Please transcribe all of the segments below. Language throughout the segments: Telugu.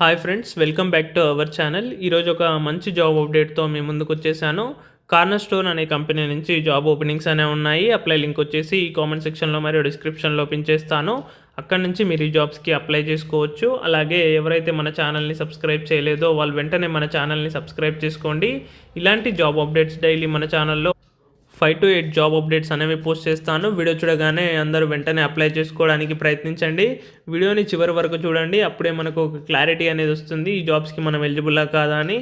Hi friends, welcome back to our channel. ఈరోజు ఒక మంచి జాబ్ అప్డేట్తో మీ ముందుకు వచ్చేసాను. కార్నర్ స్టోన్ అనే కంపెనీ నుంచి జాబ్ ఓపెనింగ్స్ అనేవి ఉన్నాయి. అప్లై లింక్ వచ్చేసి ఈ కామెంట్ సెక్షన్లో మరియు డిస్క్రిప్షన్లో పిన్ చేస్తాను. అక్కడ నుంచి మీరు ఈ జాబ్స్కి అప్లై చేసుకోవచ్చు. అలాగే ఎవరైతే మన ఛానల్ని సబ్స్క్రైబ్ చేయలేదో వాళ్ళు వెంటనే మన ఛానల్ని సబ్స్క్రైబ్ చేసుకోండి. ఇలాంటి జాబ్ అప్డేట్స్ డైలీ మన ఛానల్లో 5 to 8 జాబ్ అప్డేట్స్ అనేవి పోస్ట్ చేస్తాను. వీడియో చూడగానే అందరూ వెంటనే అప్లై చేసుకోవడానికి ప్రయత్నించండి. వీడియోని చివరి వరకు చూడండి, అప్పుడే మనకు ఒక క్లారిటీ అనేది వస్తుంది ఈ జాబ్స్కి మనం ఎలిజిబుల్లా కాదా అని.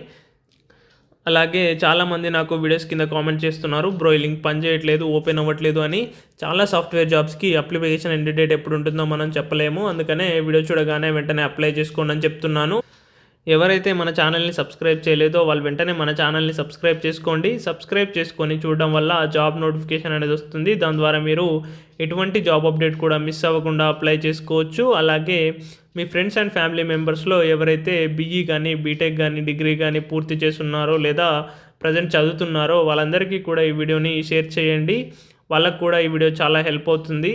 అలాగే చాలామంది నాకు వీడియోస్ కింద కామెంట్ చేస్తున్నారు, బ్రో ఈ లింక్ పని చేయట్లేదు, ఓపెన్ అవ్వట్లేదు అని. చాలా సాఫ్ట్వేర్ జాబ్స్కి అప్లికేషన్ ఎండ్ డేట్ ఎప్పుడు ఉంటుందో మనం చెప్పలేము. అందుకనే వీడియో చూడగానే వెంటనే అప్లై చేసుకోండి అని చెప్తున్నాను. ఎవరైతే మన ఛానల్ని సబ్స్క్రైబ్ చేయలేదో వాళ్ళు వెంటనే మన ఛానల్ని సబ్స్క్రైబ్ చేసుకోండి. సబ్స్క్రైబ్ చేసుకొని చూడడం వల్ల జాబ్ నోటిఫికేషన్ అనేది వస్తుంది. దాని ద్వారా మీరు ఎటువంటి జాబ్ అప్డేట్ కూడా మిస్ అవ్వకుండా అప్లై చేసుకోవచ్చు. అలాగే మీ ఫ్రెండ్స్ అండ్ ఫ్యామిలీ మెంబర్స్లో ఎవరైతే బీఈ కానీ బీటెక్ కానీ డిగ్రీ కానీ పూర్తి చేస్తున్నారో లేదా ప్రజెంట్ చదువుతున్నారో వాళ్ళందరికీ కూడా ఈ వీడియోని షేర్ చేయండి. వాళ్ళకు కూడా ఈ వీడియో చాలా హెల్ప్ అవుతుంది.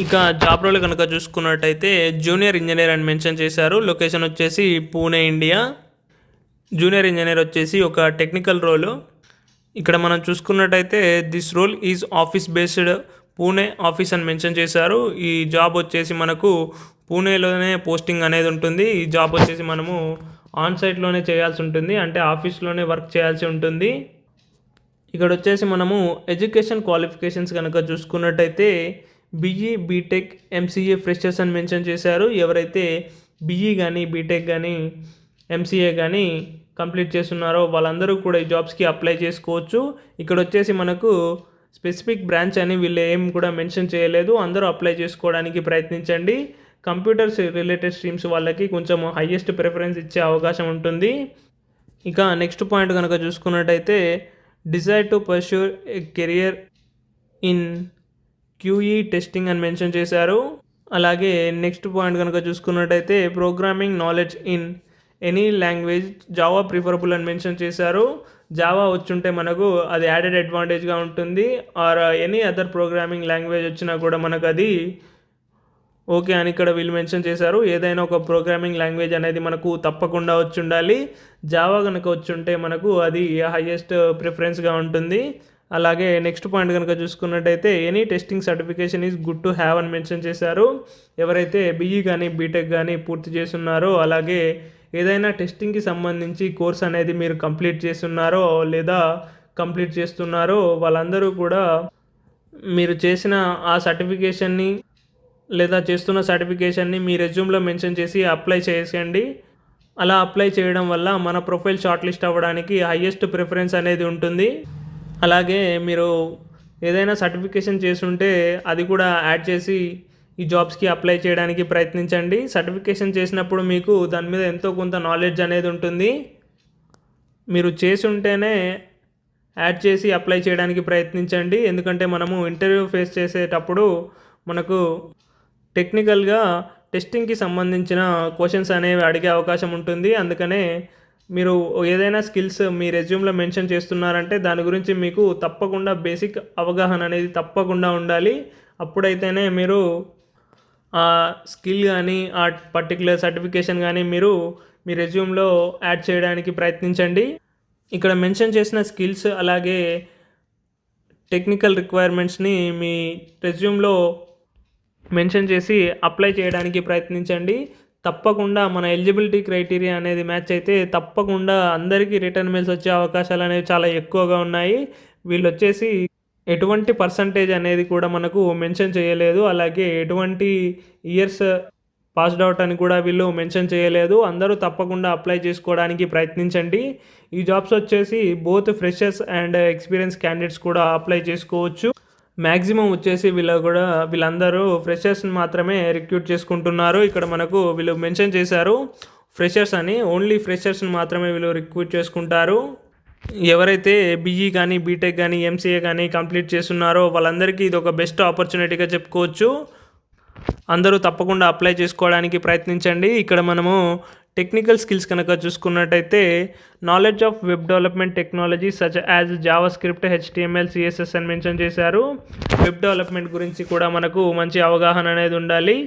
ఇక జాబ్ రోల్ కనుక చూసుకున్నట్టయితే జూనియర్ ఇంజనీర్ అని మెన్షన్ చేశారు. లొకేషన్ వచ్చేసి పూణే, ఇండియా. జూనియర్ ఇంజనీర్ వచ్చేసి ఒక టెక్నికల్ రోలు. ఇక్కడ మనం చూసుకున్నట్టయితే this role is office based Pune office అని మెన్షన్ చేశారు. ఈ జాబ్ వచ్చేసి మనకు పూణేలోనే పోస్టింగ్ అనేది ఉంటుంది. ఈ జాబ్ వచ్చేసి మనము ఆన్ సైట్లోనే చేయాల్సి ఉంటుంది, అంటే ఆఫీస్లోనే వర్క్ చేయాల్సి ఉంటుంది. ఇక్కడ వచ్చేసి మనము ఎడ్యుకేషన్ క్వాలిఫికేషన్స్ కనుక చూసుకున్నట్టయితే బీఈ బీటెక్ ఎంసీఏ ఫ్రెషర్స్ అని మెన్షన్ చేశారు. ఎవరైతే బీఈ కానీ బీటెక్ కానీ ఎంసీఏ కానీ కంప్లీట్ చేస్తున్నారో వాళ్ళందరూ కూడా ఈ జాబ్స్కి అప్లై చేసుకోవచ్చు. ఇక్కడ వచ్చేసి మనకు స్పెసిఫిక్ బ్రాంచ్ అని వీళ్ళు ఏం కూడా మెన్షన్ చేయలేదు. అందరూ అప్లై చేసుకోవడానికి ప్రయత్నించండి. కంప్యూటర్స్ రిలేటెడ్ స్ట్రీమ్స్ వాళ్ళకి కొంచెం హైయెస్ట్ ప్రిఫరెన్స్ ఇచ్చే అవకాశం ఉంటుంది. ఇక నెక్స్ట్ పాయింట్ కనుక చూసుకున్నట్టయితే desire to pursue a career in QE testing అని మెన్షన్ చేశారు. అలాగే నెక్స్ట్ పాయింట్ కనుక చూసుకున్నట్టయితే programming knowledge in any language Java preferable అని మెన్షన్ చేశారు. జావా వచ్చుంటే మనకు అది యాడెడ్ అడ్వాంటేజ్గా ఉంటుంది. Or any other programming language వచ్చినా కూడా మనకు అది ఓకే అని ఇక్కడ వీళ్ళు మెన్షన్ చేశారు. ఏదైనా ఒక ప్రోగ్రామింగ్ లాంగ్వేజ్ అనేది మనకు తప్పకుండా వచ్చి ఉండాలి. జావా కనుక వచ్చుంటే మనకు అది హైయెస్ట్ ప్రిఫరెన్స్గా ఉంటుంది. అలాగే నెక్స్ట్ పాయింట్ కనుక చూసుకున్నట్టయితే any testing certification is good to have అని మెన్షన్ చేశారు. ఎవరైతే బీఈ కానీ బీటెక్ కానీ పూర్తి చేస్తున్నారో అలాగే ఏదైనా టెస్టింగ్కి సంబంధించి కోర్స్ అనేది మీరు కంప్లీట్ చేస్తున్నారో లేదా కంప్లీట్ చేస్తున్నారో వాళ్ళందరూ కూడా మీరు చేసిన ఆ సర్టిఫికేషన్ని లేదా చేస్తున్న సర్టిఫికేషన్ని మీ రెజ్యూమ్లో మెన్షన్ చేసి అప్లై చేసేయండి. అలా అప్లై చేయడం వల్ల మన ప్రొఫైల్ షార్ట్ లిస్ట్ అవ్వడానికి హైయెస్ట్ ప్రిఫరెన్స్ అనేది ఉంటుంది. అలాగే మీరు ఏదైనా సర్టిఫికేషన్ చేస్తుంటే అది కూడా యాడ్ చేసి ఈ జాబ్స్కి అప్లై చేయడానికి ప్రయత్నించండి. సర్టిఫికేషన్ చేసినప్పుడు మీకు దాని మీద ఎంతో కొంత నాలెడ్జ్ అనేది ఉంటుంది. మీరు చేసి ఉంటేనే యాడ్ చేసి అప్లై చేయడానికి ప్రయత్నించండి. ఎందుకంటే మనము ఇంటర్వ్యూ ఫేస్ చేసేటప్పుడు మనకు టెక్నికల్గా టెస్టింగ్కి సంబంధించిన క్వశ్చన్స్ అనేవి అడిగే అవకాశం ఉంటుంది. అందుకనే మీరు ఏదైనా స్కిల్స్ మీ రెజ్యూమ్లో మెన్షన్ చేస్తున్నారంటే దాని గురించి మీకు తప్పకుండా బేసిక్ అవగాహన అనేది తప్పకుండా ఉండాలి. అప్పుడైతేనే మీరు ఆ స్కిల్ కానీ ఆ పర్టికులర్ సర్టిఫికేషన్ కానీ మీరు మీ రెజ్యూమ్లో యాడ్ చేయడానికి ప్రయత్నించండి. ఇక్కడ మెన్షన్ చేసిన స్కిల్స్ అలాగే టెక్నికల్ రిక్వైర్మెంట్స్ని మీ రెజ్యూమ్లో మెన్షన్ చేసి అప్లై చేయడానికి ప్రయత్నించండి. తప్పకుండా మన ఎలిజిబిలిటీ క్రైటీరియా అనేది మ్యాచ్ అయితే తప్పకుండా అందరికీ రిటర్న్ మెయిల్స్ వచ్చే అవకాశాలు అనేవి చాలా ఎక్కువగా ఉన్నాయి. వీళ్ళు వచ్చేసి ఎటువంటి పర్సంటేజ్ అనేది కూడా మనకు మెన్షన్ చేయలేదు. అలాగే ఎటువంటి ఇయర్స్ పాస్డ్ అవుట్ అని కూడా వీళ్ళు మెన్షన్ చేయలేదు. అందరూ తప్పకుండా అప్లై చేసుకోవడానికి ప్రయత్నించండి. ఈ జాబ్స్ వచ్చేసి both freshers and experience candidates కూడా అప్లై చేసుకోవచ్చు. మ్యాక్సిమం వచ్చేసి వీళ్ళందరూ ఫ్రెషర్స్ని మాత్రమే రిక్రూట్ చేసుకుంటున్నారు. ఇక్కడ మనకు వీళ్ళు మెన్షన్ చేశారు ఫ్రెషర్స్ అని, ఓన్లీ ఫ్రెషర్స్ని మాత్రమే వీళ్ళు రిక్రూట్ చేసుకుంటారు. ఎవరైతే బీఈ కానీ బీటెక్ కానీ ఎంసీఏ కానీ కంప్లీట్ చేస్తున్నారో వాళ్ళందరికీ ఇది ఒక బెస్ట్ ఆపర్చునిటీగా చెప్పుకోవచ్చు. అందరూ తప్పకుండా అప్లై చేసుకోవడానికి ప్రయత్నించండి. ఇక్కడ మనము టెక్నికల్ స్కిల్స్ కనుక చూసుకున్నట్టయితే knowledge of web development technology such as Java script, HTML, CSS అని మెన్షన్ చేశారు. వెబ్ డెవలప్మెంట్ గురించి కూడా మనకు మంచి అవగాహన అనేది ఉండాలి.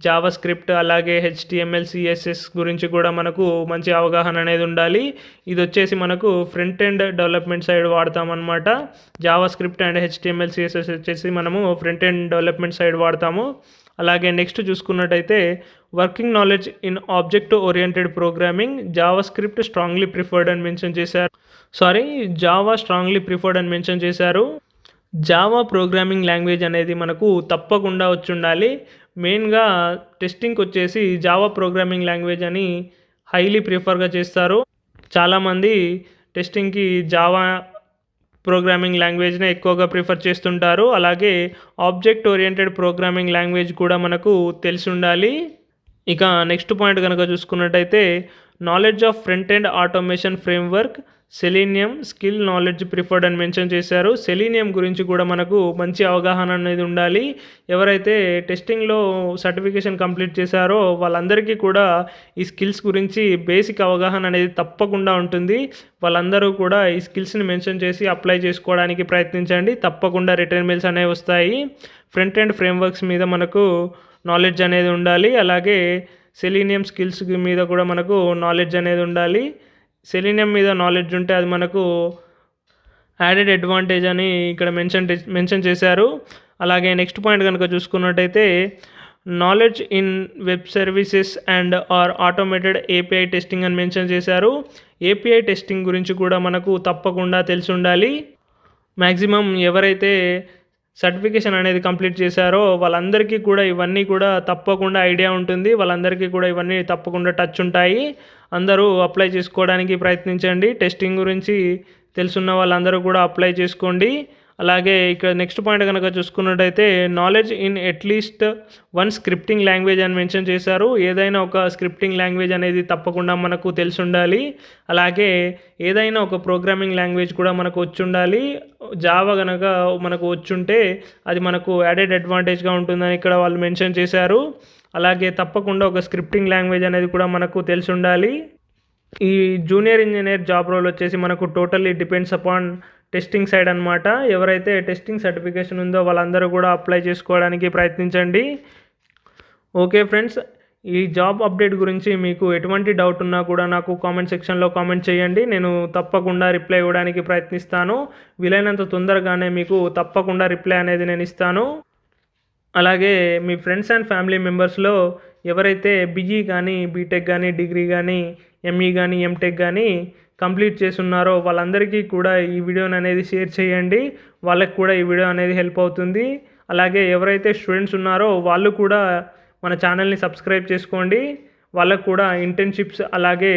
జావా స్క్రిప్ట్ అలాగే హెచ్టిఎంఎల్, సిఎస్ఎస్ గురించి కూడా మనకు మంచి అవగాహన అనేది ఉండాలి. ఇది వచ్చేసి మనకు ఫ్రంట్ ఎండ్ డెవలప్మెంట్ సైడ్ వాడతామన్నమాట. JavaScript and HTML, CSS వచ్చేసి మనము ఫ్రంట్ ఎండ్ డెవలప్మెంట్ సైడ్ వాడతాము. అలాగే నెక్స్ట్ చూసుకున్నట్టయితే working knowledge in object oriented programming, Java script strongly preferred అని మెన్షన్ చేశారు. జావా స్ట్రాంగ్లీ ప్రిఫర్డ్ అని మెన్షన్ చేశారు. జావా ప్రోగ్రామింగ్ లాంగ్వేజ్ అనేది మనకు తప్పకుండా వచ్చి ఉండాలి. మెయిన్గా టెస్టింగ్కి వచ్చేసి జావా ప్రోగ్రామింగ్ లాంగ్వేజ్ అని హైలీ ప్రిఫర్గా చేస్తారు. చాలామంది టెస్టింగ్కి జావా ప్రోగ్రామింగ్ లాంగ్వేజ్నే ఎక్కువగా ప్రిఫర్ చేస్తుంటారు. అలాగే ఆబ్జెక్ట్ ఓరియంటెడ్ ప్రోగ్రామింగ్ లాంగ్వేజ్ కూడా మనకు తెలిసి ఉండాలి. ఇక నెక్స్ట్ పాయింట్ కనుక చూసుకున్నట్టయితే knowledge of front end automation framework, selenium skill knowledge preferred అని మెన్షన్ చేశారు. సెలీనియం గురించి కూడా మనకు మంచి అవగాహన అనేది ఉండాలి. ఎవరైతే టెస్టింగ్లో సర్టిఫికేషన్ కంప్లీట్ చేశారో వాళ్ళందరికీ కూడా ఈ స్కిల్స్ గురించి బేసిక్ అవగాహన అనేది తప్పకుండా ఉంటుంది. వాళ్ళందరూ కూడా ఈ స్కిల్స్ని మెన్షన్ చేసి అప్లై చేసుకోవడానికి ప్రయత్నించండి. తప్పకుండా రిటర్న్ మెయిల్స్ అనేవి వస్తాయి. ఫ్రంట్ ఎండ్ ఫ్రేమ్వర్క్స్ మీద మనకు నాలెడ్జ్ అనేది ఉండాలి. అలాగే సెలీనియం స్కిల్స్ మీద కూడా మనకు నాలెడ్జ్ అనేది ఉండాలి. సెలీనియం మీద నాలెడ్జ్ ఉంటే అది మనకు యాడెడ్ అడ్వాంటేజ్ అని ఇక్కడ మెన్షన్ చేశారు. అలాగే నెక్స్ట్ పాయింట్ కనుక చూసుకున్నట్టయితే knowledge in web services and or automated API testing అని మెన్షన్ చేశారు. ఏపీఐ టెస్టింగ్ గురించి కూడా మనకు తప్పకుండా తెలిసి ఉండాలి. మ్యాక్సిమం ఎవరైతే సర్టిఫికేషన్ అనేది కంప్లీట్ చేశారో వాళ్ళందరికీ కూడా ఇవన్నీ కూడా తప్పకుండా ఐడియా ఉంటుంది. వాళ్ళందరికీ కూడా ఇవన్నీ తప్పకుండా టచ్ ఉంటాయి. అందరూ అప్లై చేసుకోవడానికి ప్రయత్నించండి. టెస్టింగ్ గురించి తెలుసున్న వాళ్ళందరూ కూడా అప్లై చేసుకోండి. అలాగే ఇక్కడ నెక్స్ట్ పాయింట్ కనుక చూసుకున్నట్టయితే knowledge in at least one scripting language అని మెన్షన్ చేశారు. ఏదైనా ఒక స్క్రిప్టింగ్ లాంగ్వేజ్ అనేది తప్పకుండా మనకు తెలిసి ఉండాలి. అలాగే ఏదైనా ఒక ప్రోగ్రామింగ్ లాంగ్వేజ్ కూడా మనకు వచ్చి ఉండాలి. జావా కనుక మనకు వచ్చుంటే అది మనకు యాడెడ్ అడ్వాంటేజ్గా ఉంటుందని ఇక్కడ వాళ్ళు మెన్షన్ చేశారు. అలాగే తప్పకుండా ఒక స్క్రిప్టింగ్ లాంగ్వేజ్ అనేది కూడా మనకు తెలిసి ఉండాలి. ఈ జూనియర్ ఇంజనీర్ జాబ్ రోల్ వచ్చేసి మనకు totally depends upon testing side అనమాట. ఎవరైతే టెస్టింగ్ సర్టిఫికేషన్ ఉందో వాళ్ళందరూ కూడా అప్లై చేసుకోవడానికి ప్రయత్నించండి. ఓకే ఫ్రెండ్స్, ఈ జాబ్ అప్డేట్ గురించి మీకు ఎటువంటి డౌట్ ఉన్నా కూడా నాకు కామెంట్ సెక్షన్లో కామెంట్ చేయండి. నేను తప్పకుండా రిప్లై ఇవ్వడానికి ప్రయత్నిస్తాను. వీలైనంత తొందరగానే మీకు తప్పకుండా రిప్లై అనేది నేను ఇస్తాను. అలాగే మీ ఫ్రెండ్స్ అండ్ ఫ్యామిలీ మెంబర్స్లో ఎవరైతే బీఈ కానీ, బీటెక్ కానీ, డిగ్రీ కానీ, ఎంఈ కానీ, ఎంటెక్ కానీ కంప్లీట్ చేసి ఉన్నారో వాళ్ళందరికీ కూడా ఈ వీడియోని అనేది షేర్ చేయండి. వాళ్ళకి కూడా ఈ వీడియో అనేది హెల్ప్ అవుతుంది. అలాగే ఎవరైతే స్టూడెంట్స్ ఉన్నారో వాళ్ళు కూడా మన ఛానల్ని సబ్స్క్రైబ్ చేసుకోండి. వాళ్ళకు కూడా ఇంటర్న్షిప్స్ అలాగే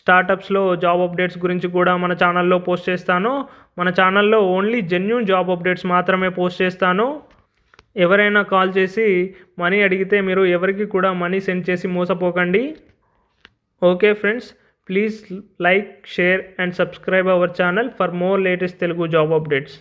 స్టార్టప్స్లో జాబ్ అప్డేట్స్ గురించి కూడా మన ఛానల్లో పోస్ట్ చేస్తాను. మన ఛానల్లో ఓన్లీ జెన్యూన్ జాబ్ అప్డేట్స్ మాత్రమే పోస్ట్ చేస్తాను. ఎవరైనా కాల్ చేసి మనీ అడిగితే మీరు ఎవరికి కూడా మనీ సెండ్ చేసి మోసపోకండి. Okay friends, please like, share and subscribe our channel for more latest Telugu job updates.